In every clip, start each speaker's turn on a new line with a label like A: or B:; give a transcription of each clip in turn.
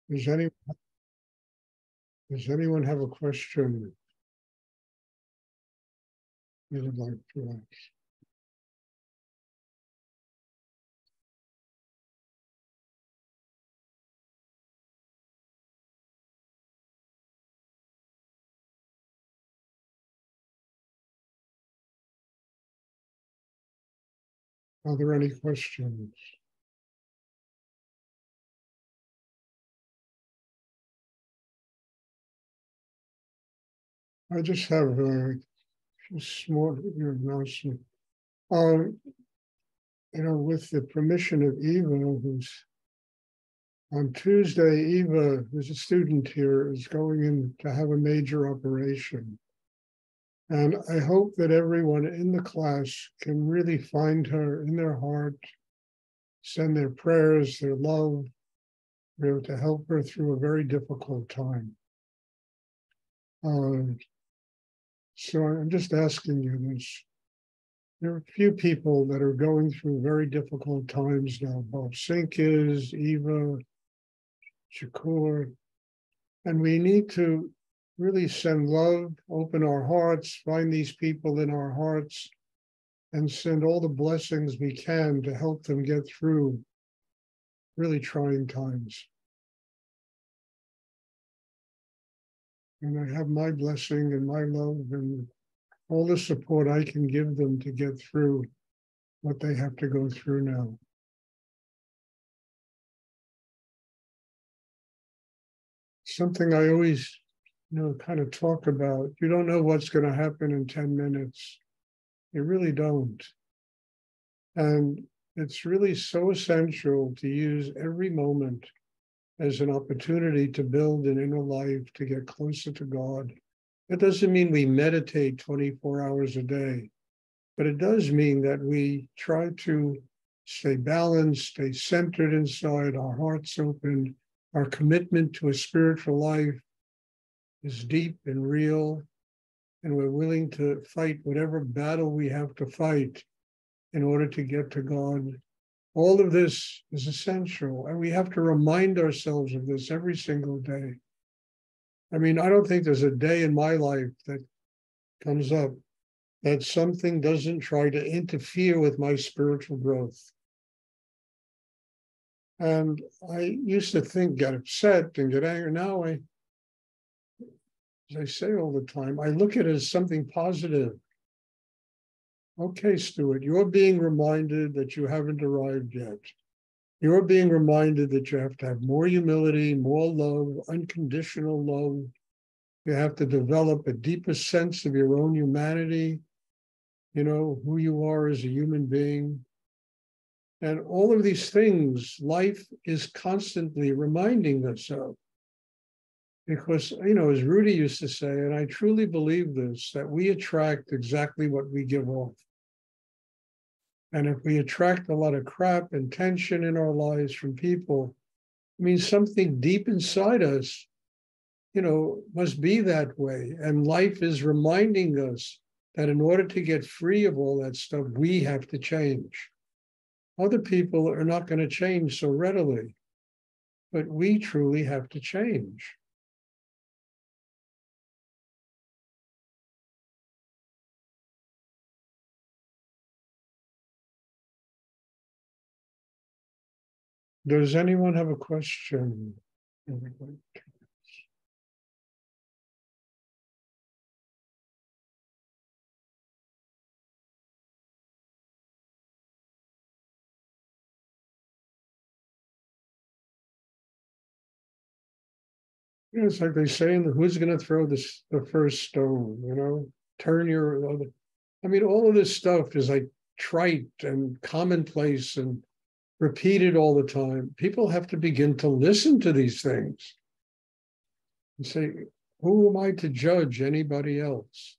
A: Does any, does anyone have a question they would like to ask? Are there any questions? I just have a small announcement. With the permission of Eva, who's on Tuesday, Eva, who's a student here, is going in to have a major operation. And I hope that everyone in the class can really find her in their heart, send their prayers, their love, to help her through a very difficult time. So I'm just asking you this. There are a few people that are going through very difficult times now. Bob Sink is, Eva, Shakur, and we need to really send love, open our hearts, find these people in our hearts, and send all the blessings we can to help them get through really trying times. And I have my blessing and my love and all the support I can give them to get through what they have to go through now. Something I always, kind of talk about. You don't know what's going to happen in 10 minutes. You really don't. And it's really so essential to use every moment as an opportunity to build an inner life, to get closer to God. It doesn't mean we meditate 24 hours a day, but it does mean that we try to stay balanced, stay centered inside, our hearts open, our commitment to a spiritual life is deep and real, and we're willing to fight whatever battle we have to fight in order to get to God. All of this is essential, and we have to remind ourselves of this every single day. I mean, I don't think there's a day in my life that comes up that something doesn't try to interfere with my spiritual growth. And I used to get upset and get angry. Now as I say all the time, I look at it as something positive. Okay, Stuart, you're being reminded that you haven't arrived yet. You're being reminded that you have to have more humility, more love, unconditional love. You have to develop a deeper sense of your own humanity, who you are as a human being. And all of these things, life is constantly reminding us of. Because, as Rudy used to say, and I truly believe this, that we attract exactly what we give off. And if we attract a lot of crap and tension in our lives from people, I mean, something deep inside us, must be that way. And life is reminding us that in order to get free of all that stuff, we have to change. Other people are not going to change so readily, but we truly have to change. Does anyone have a question? It's like they say, who's going to throw the first stone, I mean, all of this stuff is like trite and commonplace and repeated all the time. People have to begin to listen to these things and say, who am I to judge anybody else?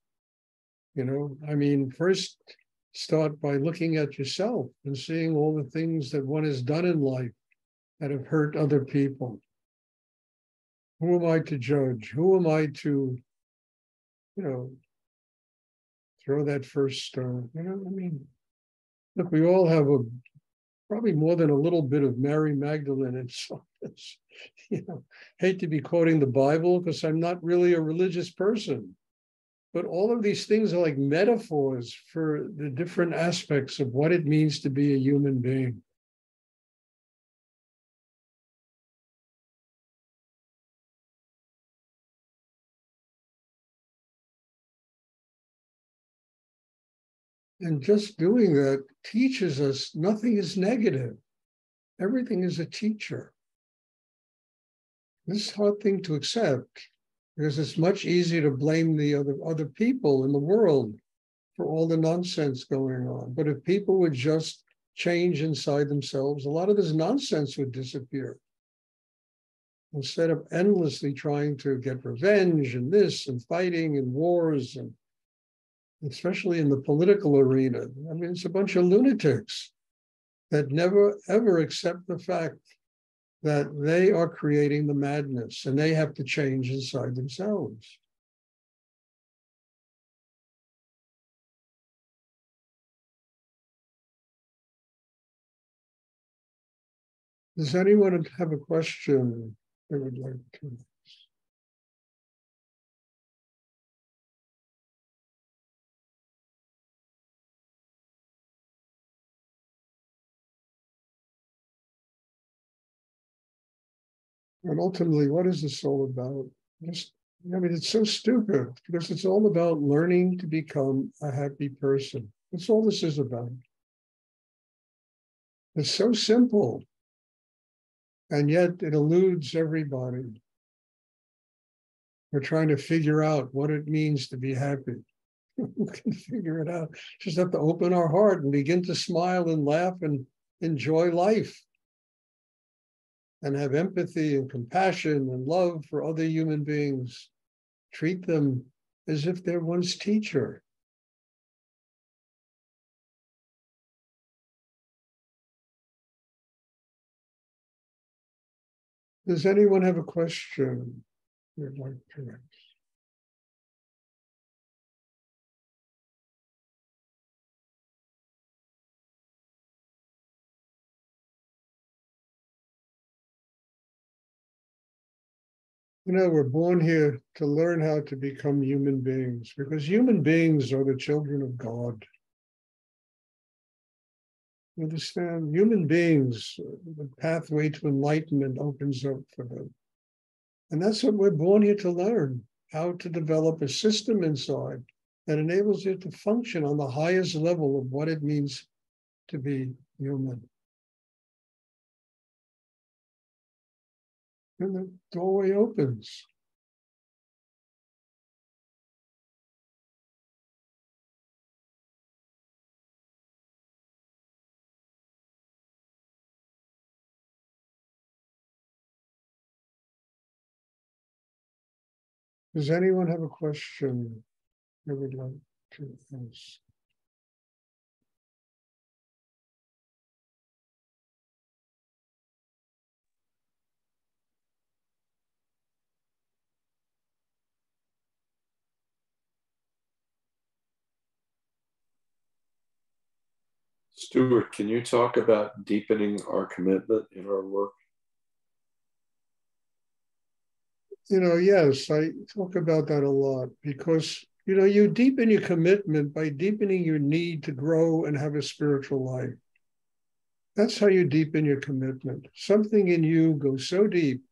A: I mean, first start by looking at yourself and seeing all the things that one has done in life that have hurt other people. Who am I to judge? Who am I to, throw that first stone? I mean, look, we all have probably more than a little bit of Mary Magdalene You know, hate to be quoting the Bible because I'm not really a religious person, but all of these things are like metaphors for the different aspects of what it means to be a human being. And just doing that teaches us nothing is negative. Everything is a teacher. This is a hard thing to accept because it's much easier to blame the other people in the world for all the nonsense going on. But if people would just change inside themselves, a lot of this nonsense would disappear. Instead of endlessly trying to get revenge and this and fighting and wars, and especially in the political arena. I mean, it's a bunch of lunatics that never, ever accept the fact that they are creating the madness and they have to change inside themselves. Does anyone have a question they would like to? And ultimately, what is this all about? Just, I mean, it's so stupid because it's all about learning to become a happy person. That's all this is about. It's so simple, and yet it eludes everybody. We're trying to figure out what it means to be happy. Who can figure it out? Just have to open our heart and begin to smile and laugh and enjoy life and have empathy and compassion and love for other human beings. Treat them as if they're one's teacher. Does anyone have a question you'd like to ask? You know, we're born here to learn how to become human beings because human beings are the children of God. You understand? Human beings, the pathway to enlightenment opens up for them. And that's what we're born here to learn, how to develop a system inside that enables you to function on the highest level of what it means to be human. And the doorway opens. Does anyone have a question they would like to ask?
B: Stuart, can you talk about deepening our commitment in our work?
A: You know, yes, I talk about that a lot because, you know, you deepen your commitment by deepening your need to grow and have a spiritual life. That's how you deepen your commitment. Something in you goes so deep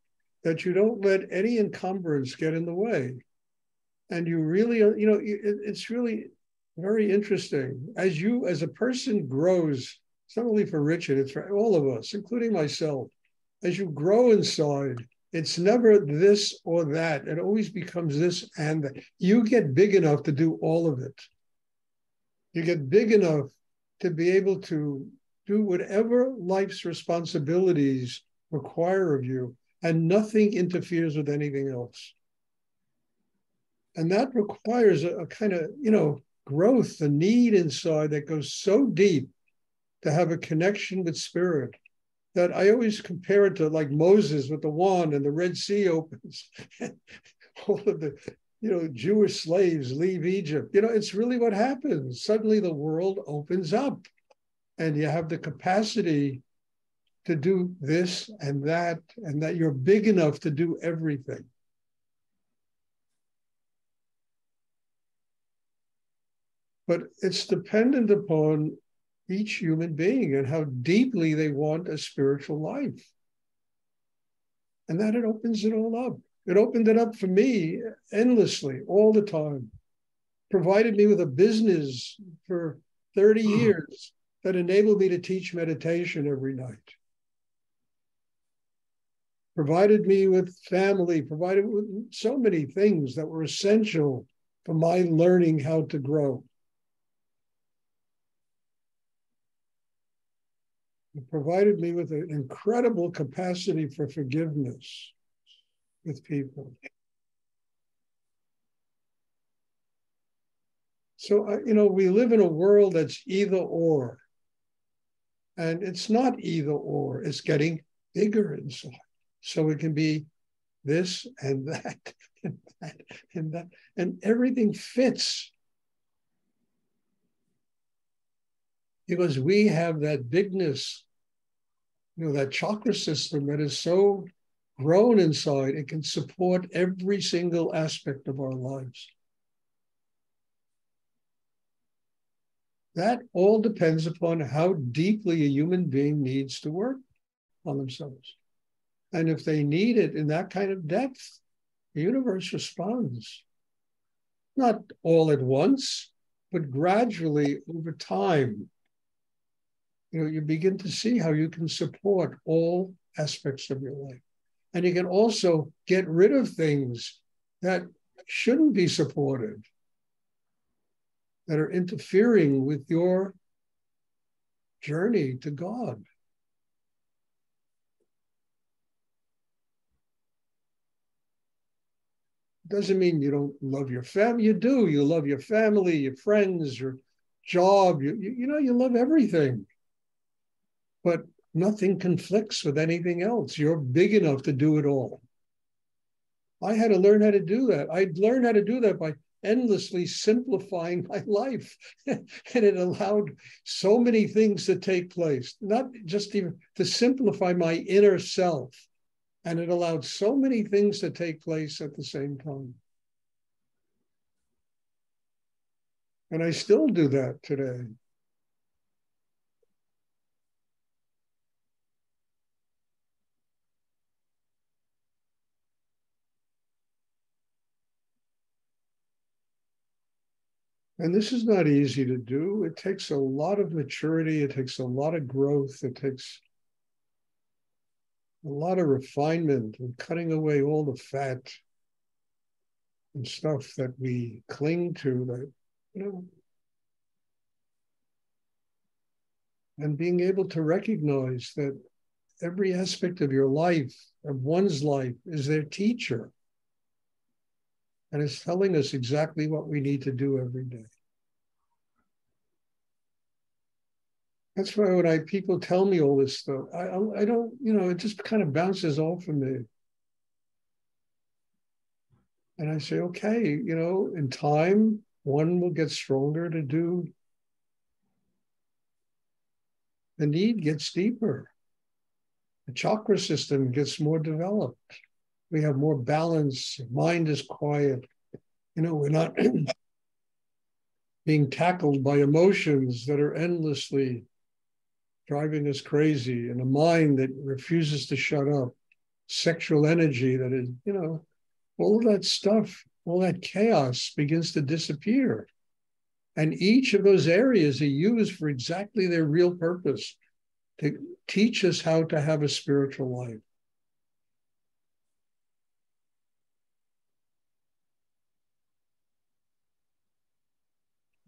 A: that you don't let any encumbrance get in the way. And you really, you know, it's really very interesting. As a person grows, it's not only for Richard, it's for all of us, including myself. As you grow inside, it's never this or that. It always becomes this and that. You get big enough to do all of it. You get big enough to be able to do whatever life's responsibilities require of you, and nothing interferes with anything else. And that requires a kind of, you know, growth, a need inside that goes so deep to have a connection with spirit that I always compare it to like Moses with the wand and the Red Sea opens. All of the, you know, Jewish slaves leave Egypt. You know, it's really what happens. Suddenly the world opens up and you have the capacity to do this and that you're big enough to do everything. But it's dependent upon each human being and how deeply they want a spiritual life. And that it opens it all up. It opened it up for me endlessly, all the time. Provided me with a business for 30 years that enabled me to teach meditation every night. Provided me with family, provided with so many things that were essential for my learning how to grow. It provided me with an incredible capacity for forgiveness with people. So, we live in a world that's either or. And it's not either or, it's getting bigger inside. So it can be this and that and that and that. And everything fits. Because we have that bigness, that chakra system that is so grown inside, it can support every single aspect of our lives. That all depends upon how deeply a human being needs to work on themselves. And if they need it in that kind of depth, the universe responds. Not all at once, but gradually over time. You begin to see how you can support all aspects of your life. And you can also get rid of things that shouldn't be supported, that are interfering with your journey to God. Doesn't mean you don't love your family. You do. You love your family, your friends, your job. You love everything. But nothing conflicts with anything else. You're big enough to do it all. I had to learn how to do that. I learned how to do that by endlessly simplifying my life. And it allowed so many things to take place, not just even to simplify my inner self. And it allowed so many things to take place at the same time. And I still do that today. And this is not easy to do. It takes a lot of maturity. It takes a lot of growth. It takes a lot of refinement and cutting away all the fat and stuff that we cling to, that, and being able to recognize that every aspect of your life, of one's life, is their teacher. And it's telling us exactly what we need to do every day. That's why when people tell me all this stuff, I don't, it just kind of bounces off of me. And I say, okay, in time, one will get stronger to do. The need gets deeper. The chakra system gets more developed. We have more balance. Mind is quiet. We're not being tackled by emotions that are endlessly driving us crazy, and a mind that refuses to shut up, sexual energy that is, all of that stuff, all that chaos begins to disappear. And each of those areas are used for exactly their real purpose, to teach us how to have a spiritual life.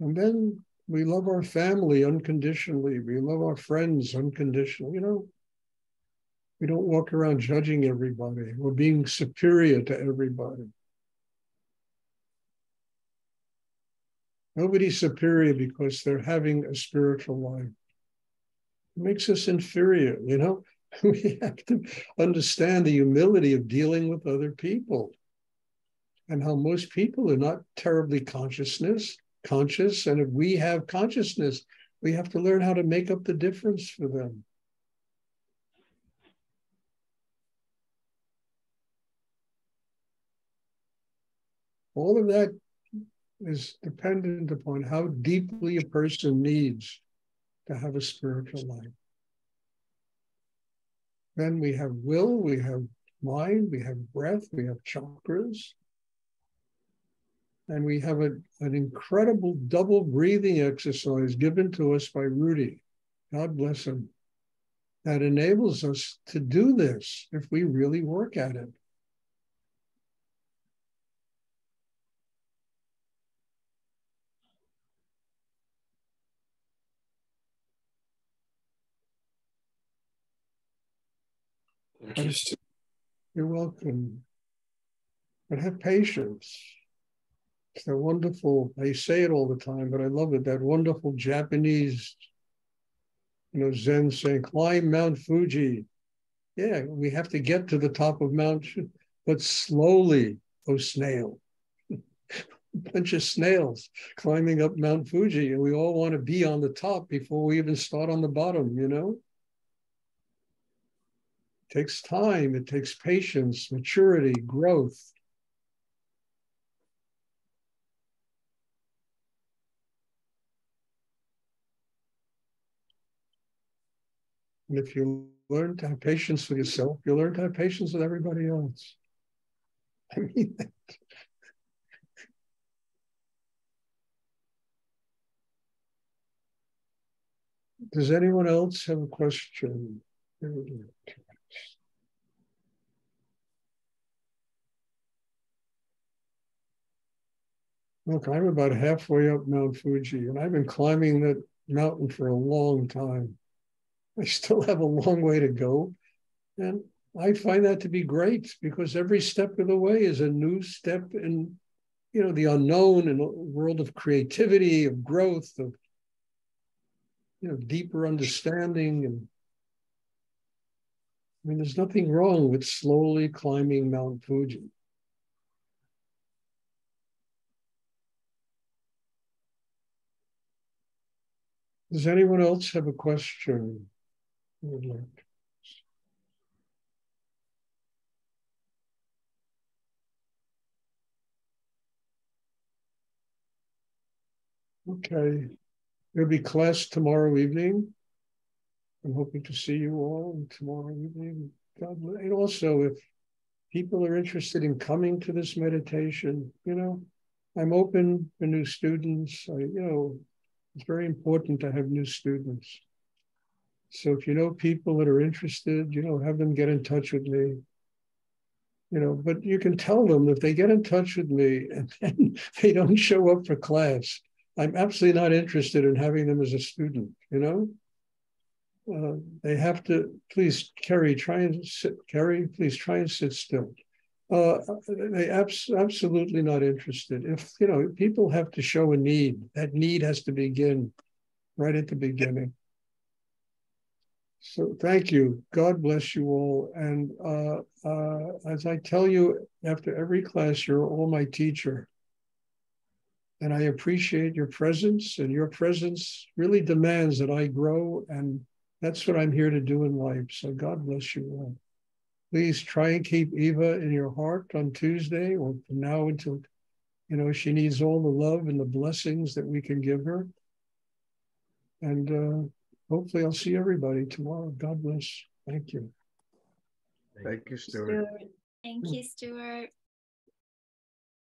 A: And then we love our family unconditionally. We love our friends unconditionally. We don't walk around judging everybody or being superior to everybody. Nobody's superior because they're having a spiritual life. It makes us inferior, We have to understand the humility of dealing with other people and how most people are not terribly conscious. And if we have consciousness, we have to learn how to make up the difference for them. All of that is dependent upon how deeply a person needs to have a spiritual life. Then we have will, we have mind, we have breath, we have chakras. And we have an incredible double breathing exercise given to us by Rudy. God bless him. That enables us to do this if we really work at it.
B: Thank you, Stuart.
A: You're welcome. But have patience. It's that wonderful, I say it all the time, but I love it, that wonderful Japanese, Zen saying, climb Mount Fuji. Yeah, we have to get to the top of Mount, but slowly, oh snail. A bunch of snails climbing up Mount Fuji, and we all want to be on the top before we even start on the bottom, It takes time, it takes patience, maturity, growth. And if you learn to have patience with yourself, you'll learn to have patience with everybody else. I mean, does anyone else have a question? Look, I'm about halfway up Mount Fuji, and I've been climbing that mountain for a long time. I still have a long way to go. And I find that to be great because every step of the way is a new step in, the unknown and a world of creativity, of growth, of, deeper understanding. And I mean, there's nothing wrong with slowly climbing Mount Fuji. Does anyone else have a question? Okay. There'll be class tomorrow evening. I'm hoping to see you all tomorrow evening. God bless. And also, if people are interested in coming to this meditation, I'm open for new students. It's very important to have new students. So if you know people that are interested, have them get in touch with me. But you can tell them if they get in touch with me and then they don't show up for class, I'm absolutely not interested in having them as a student, They have to, please, Carrie, please try and sit still. Absolutely not interested. If, people have to show a need, that need has to begin right at the beginning. So thank you. God bless you all. And as I tell you, after every class, you're all my teacher. And I appreciate your presence, and your presence really demands that I grow. And that's what I'm here to do in life. So God bless you all. Please try and keep Eva in your heart on Tuesday or from now until, she needs all the love and the blessings that we can give her. And hopefully I'll see everybody tomorrow. God bless. Thank you.
C: Thank you, Stuart.
D: Thank you, Stuart.